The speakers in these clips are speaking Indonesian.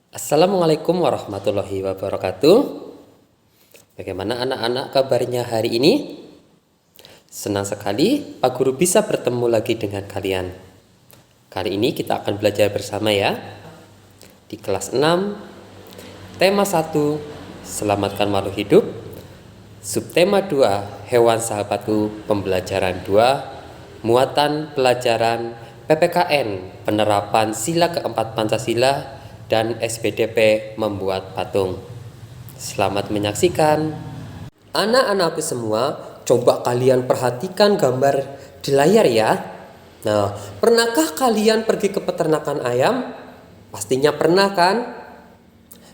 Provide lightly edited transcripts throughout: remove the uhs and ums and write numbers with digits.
Assalamualaikum warahmatullahi wabarakatuh. Bagaimana anak-anak kabarnya hari ini? Senang sekali Pak Guru bisa bertemu lagi dengan kalian. Kali ini kita akan belajar bersama ya. Di kelas 6, tema 1, selamatkan makhluk hidup. Subtema 2, hewan sahabatku, pembelajaran 2, muatan pelajaran PPKN, penerapan sila keempat Pancasila, dan SPDP membuat patung. Selamat menyaksikan. Anak-anakku semua, coba kalian perhatikan gambar di layar ya. Nah, pernahkah kalian pergi ke peternakan ayam? Pastinya pernah kan?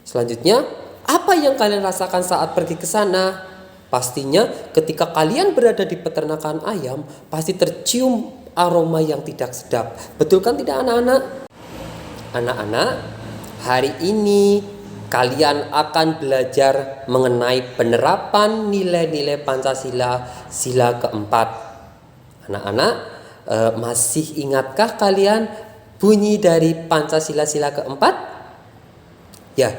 Selanjutnya, apa yang kalian rasakan saat pergi ke sana? Pastinya ketika kalian berada di peternakan ayam, pasti tercium aroma yang tidak sedap. Betul kan tidak anak-anak? Anak-anak, hari ini kalian akan belajar mengenai penerapan nilai-nilai Pancasila sila keempat. Anak-anak, masih ingatkah kalian bunyi dari Pancasila sila keempat? Ya,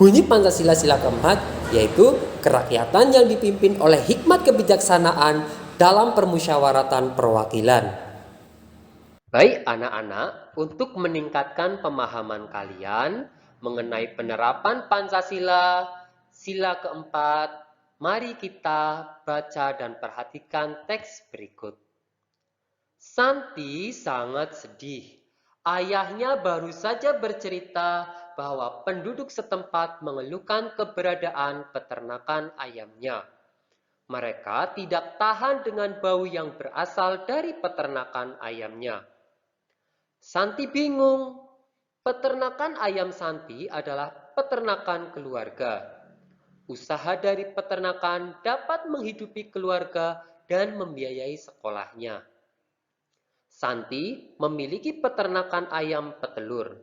bunyi Pancasila sila keempat yaitu kerakyatan yang dipimpin oleh hikmat kebijaksanaan dalam permusyawaratan perwakilan. Baik anak-anak, untuk meningkatkan pemahaman kalian mengenai penerapan Pancasila, sila keempat, mari kita baca dan perhatikan teks berikut. Santi sangat sedih. Ayahnya baru saja bercerita bahwa penduduk setempat mengeluhkan keberadaan peternakan ayamnya. Mereka tidak tahan dengan bau yang berasal dari peternakan ayamnya. Santi bingung. Peternakan ayam Santi adalah peternakan keluarga. Usaha dari peternakan dapat menghidupi keluarga dan membiayai sekolahnya. Santi memiliki peternakan ayam petelur.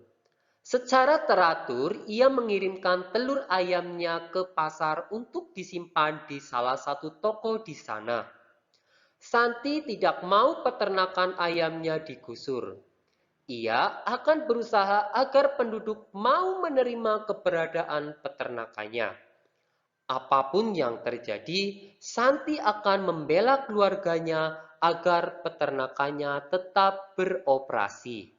Secara teratur, ia mengirimkan telur ayamnya ke pasar untuk disimpan di salah satu toko di sana. Santi tidak mau peternakan ayamnya digusur. Ia akan berusaha agar penduduk mau menerima keberadaan peternakannya. Apapun yang terjadi, Santi akan membela keluarganya agar peternakannya tetap beroperasi.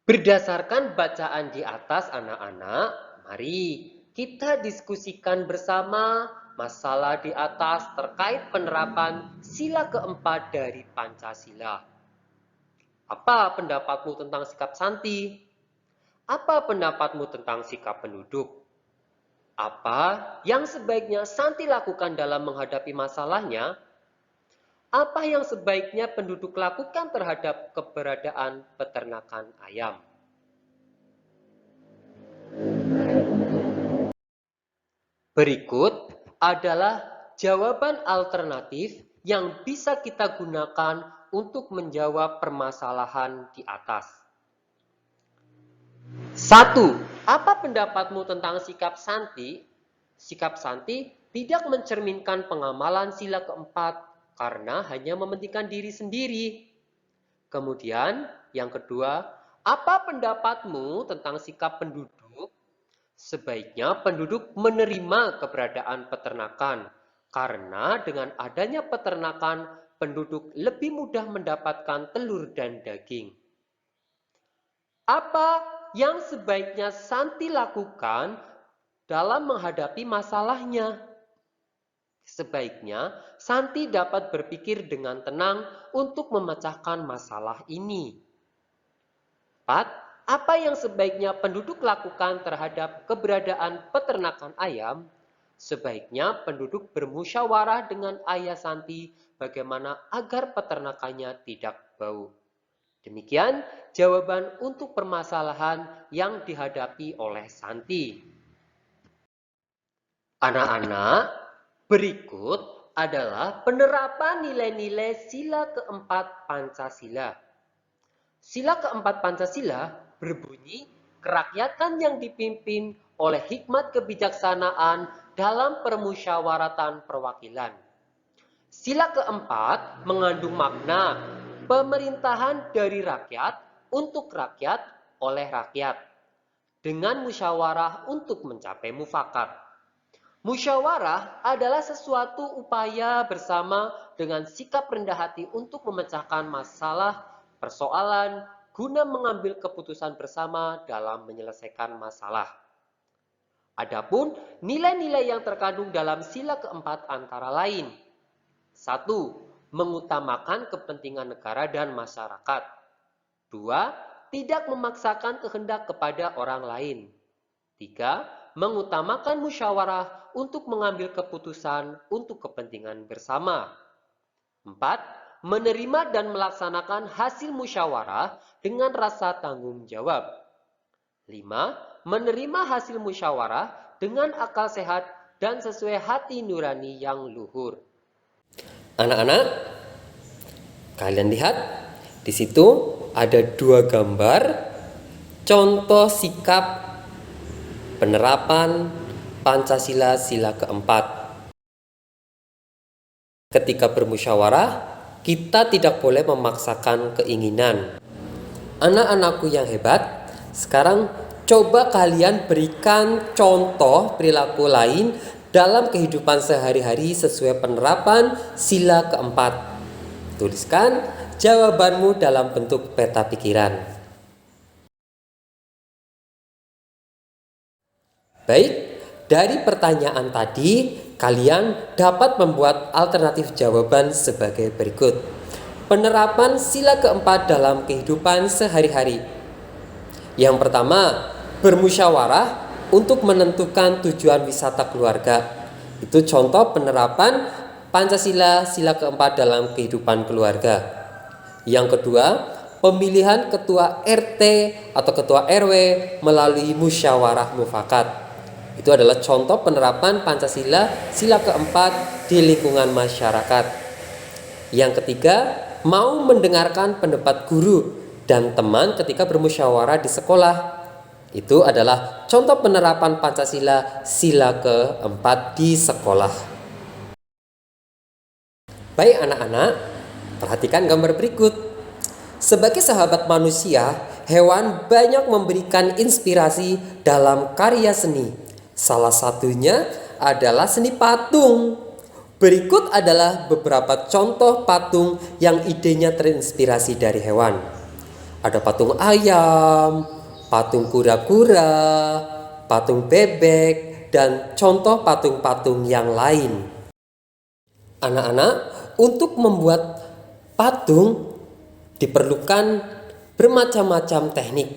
Berdasarkan bacaan di atas anak-anak, mari kita diskusikan bersama masalah di atas terkait penerapan sila keempat dari Pancasila. Apa pendapatmu tentang sikap Santi? Apa pendapatmu tentang sikap penduduk? Apa yang sebaiknya Santi lakukan dalam menghadapi masalahnya? Apa yang sebaiknya penduduk lakukan terhadap keberadaan peternakan ayam? Berikut adalah jawaban alternatif yang bisa kita gunakan untuk menjawab permasalahan di atas. 1. Apa pendapatmu tentang sikap Santi? Sikap Santi tidak mencerminkan pengamalan sila keempat karena hanya mementingkan diri sendiri. Kemudian, yang kedua, apa pendapatmu tentang sikap penduduk? Sebaiknya penduduk menerima keberadaan peternakan karena dengan adanya peternakan, penduduk lebih mudah mendapatkan telur dan daging. Apa yang sebaiknya Santi lakukan dalam menghadapi masalahnya? Sebaiknya Santi dapat berpikir dengan tenang untuk memecahkan masalah ini. 4. Apa yang sebaiknya penduduk lakukan terhadap keberadaan peternakan ayam? Sebaiknya penduduk bermusyawarah dengan ayah Santi bagaimana agar peternakannya tidak bau. Demikian jawaban untuk permasalahan yang dihadapi oleh Santi. Anak-anak, berikut adalah penerapan nilai-nilai sila keempat Pancasila. Sila keempat Pancasila berbunyi kerakyatan yang dipimpin oleh hikmat kebijaksanaan dalam permusyawaratan perwakilan. Sila keempat mengandung makna pemerintahan dari rakyat, untuk rakyat, oleh rakyat dengan musyawarah untuk mencapai mufakat. Musyawarah adalah sesuatu upaya bersama dengan sikap rendah hati untuk memecahkan masalah, persoalan, guna mengambil keputusan bersama dalam menyelesaikan masalah. Adapun nilai-nilai yang terkandung dalam sila keempat antara lain: 1. Mengutamakan kepentingan negara dan masyarakat. 2. Tidak memaksakan kehendak kepada orang lain. 3. Mengutamakan musyawarah untuk mengambil keputusan untuk kepentingan bersama. 4. Menerima dan melaksanakan hasil musyawarah dengan rasa tanggung jawab. 5. Menerima hasil musyawarah dengan akal sehat dan sesuai hati nurani yang luhur. Anak-anak, kalian lihat di situ ada 2 gambar contoh sikap penerapan Pancasila sila keempat. Ketika bermusyawarah, kita tidak boleh memaksakan keinginan. Anak-anakku yang hebat, sekarang coba kalian berikan contoh perilaku lain dalam kehidupan sehari-hari sesuai penerapan sila keempat. Tuliskan jawabanmu dalam bentuk peta pikiran. Baik, dari pertanyaan tadi, kalian dapat membuat alternatif jawaban sebagai berikut. Penerapan sila keempat dalam kehidupan sehari-hari. Yang pertama, bermusyawarah untuk menentukan tujuan wisata keluarga. Itu contoh penerapan Pancasila sila keempat dalam kehidupan keluarga. Yang kedua, pemilihan ketua RT atau ketua RW melalui musyawarah mufakat. Itu adalah contoh penerapan Pancasila sila keempat di lingkungan masyarakat. Yang ketiga, mau mendengarkan pendapat guru dan teman ketika bermusyawarah di sekolah. Itu adalah contoh penerapan Pancasila sila keempat di sekolah. Baik anak-anak, perhatikan gambar berikut. Sebagai sahabat manusia, hewan banyak memberikan inspirasi dalam karya seni. Salah satunya adalah seni patung. Berikut adalah beberapa contoh patung yang idenya terinspirasi dari hewan. Ada patung ayam, patung kura-kura, patung bebek, dan contoh patung-patung yang lain. Anak-anak, untuk membuat patung diperlukan bermacam-macam teknik.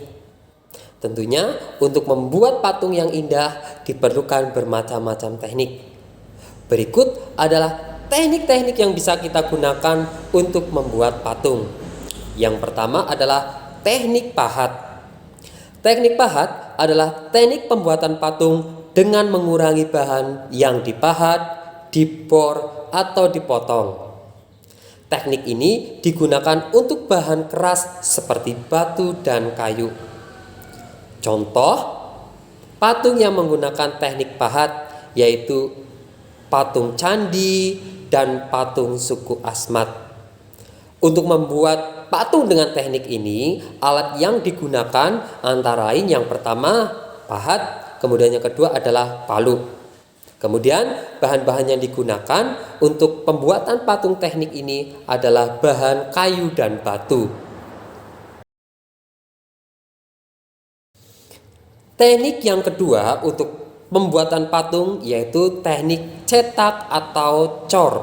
Tentunya untuk membuat patung yang indah diperlukan bermacam-macam teknik. Berikut adalah teknik-teknik yang bisa kita gunakan untuk membuat patung. Yang pertama adalah teknik pahat. Teknik pahat adalah teknik pembuatan patung dengan mengurangi bahan yang dipahat, dibor, atau dipotong. Teknik ini digunakan untuk bahan keras seperti batu dan kayu. Contoh patung yang menggunakan teknik pahat yaitu patung candi dan patung suku Asmat. Untuk membuat patung dengan teknik ini, alat yang digunakan antara lain yang pertama pahat, kemudian yang kedua adalah palu. Kemudian bahan-bahan yang digunakan untuk pembuatan patung teknik ini adalah bahan kayu dan batu. Teknik yang kedua untuk pembuatan patung yaitu teknik cetak atau cor.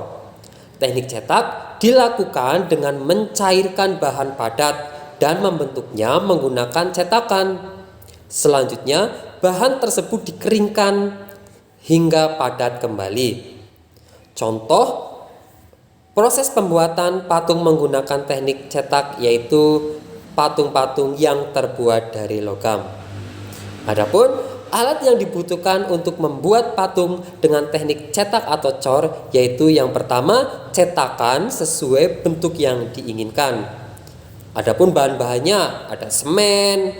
Teknik cetak dilakukan dengan mencairkan bahan padat dan membentuknya menggunakan cetakan. Selanjutnya, bahan tersebut dikeringkan hingga padat kembali. Contoh proses pembuatan patung menggunakan teknik cetak yaitu patung-patung yang terbuat dari logam. Adapun alat yang dibutuhkan untuk membuat patung dengan teknik cetak atau cor yaitu yang pertama cetakan sesuai bentuk yang diinginkan. Adapun bahan-bahannya ada semen,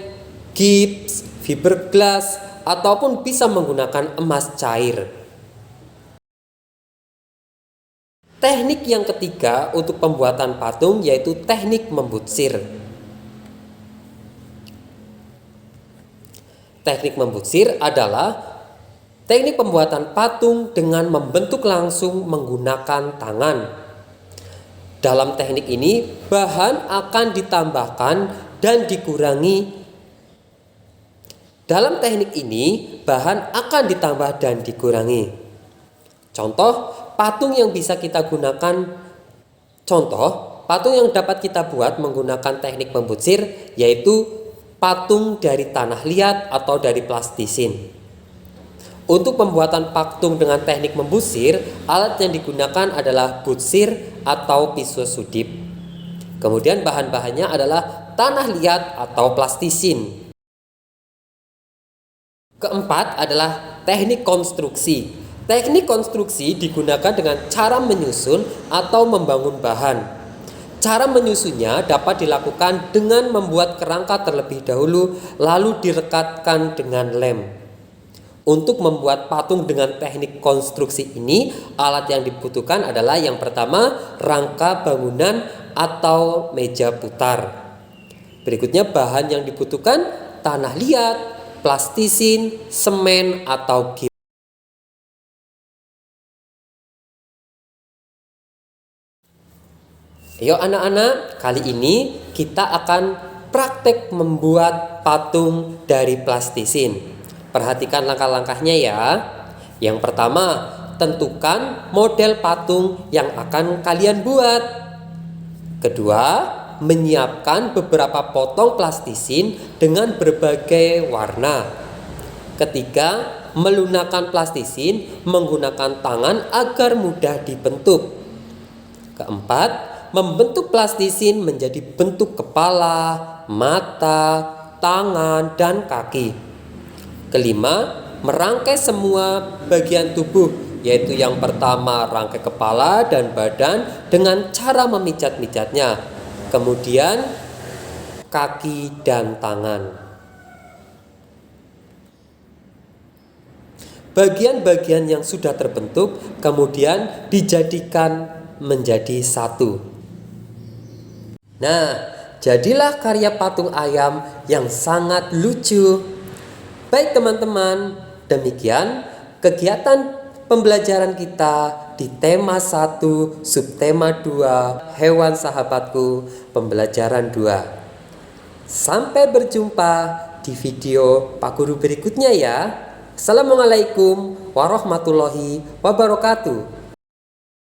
gips, fiberglass, ataupun bisa menggunakan emas cair. Teknik yang ketiga untuk pembuatan patung yaitu teknik membutsir. Teknik membusir adalah teknik pembuatan patung dengan membentuk langsung menggunakan tangan. Dalam teknik ini, bahan akan ditambahkan dan dikurangi. Dalam teknik ini, bahan akan ditambah dan dikurangi. Contoh, patung yang bisa kita gunakan, patung yang dapat kita buat menggunakan teknik membusir yaitu patung dari tanah liat atau dari plastisin. Untuk pembuatan patung dengan teknik membusir, alat yang digunakan adalah butsir atau pisau sudip. Kemudian bahan-bahannya adalah tanah liat atau plastisin. Keempat adalah teknik konstruksi. Teknik konstruksi digunakan dengan cara menyusun atau membangun bahan. Cara menyusunnya dapat dilakukan dengan membuat kerangka terlebih dahulu, lalu direkatkan dengan lem. Untuk membuat patung dengan teknik konstruksi ini, alat yang dibutuhkan adalah yang pertama, rangka bangunan atau meja putar. Berikutnya bahan yang dibutuhkan, tanah liat, plastisin, semen atau gipsum. Ayo anak-anak, kali ini kita akan praktek membuat patung dari plastisin. Perhatikan langkah-langkahnya ya. Yang pertama, tentukan model patung yang akan kalian buat. Kedua, menyiapkan beberapa potong plastisin dengan berbagai warna. Ketiga, melunakkan plastisin menggunakan tangan agar mudah dibentuk. Keempat, membentuk plastisin menjadi bentuk kepala, mata, tangan, dan kaki. Kelima, merangkai semua bagian tubuh, yaitu yang pertama rangkai kepala dan badan dengan cara memijat-mijatnya. Kemudian kaki dan tangan. Bagian-bagian yang sudah terbentuk kemudian dijadikan menjadi satu. Nah, jadilah karya patung ayam yang sangat lucu. Baik teman-teman, demikian kegiatan pembelajaran kita di tema 1, subtema 2, hewan sahabatku, pembelajaran 2. Sampai berjumpa di video Pak Guru berikutnya ya. Assalamualaikum warahmatullahi wabarakatuh.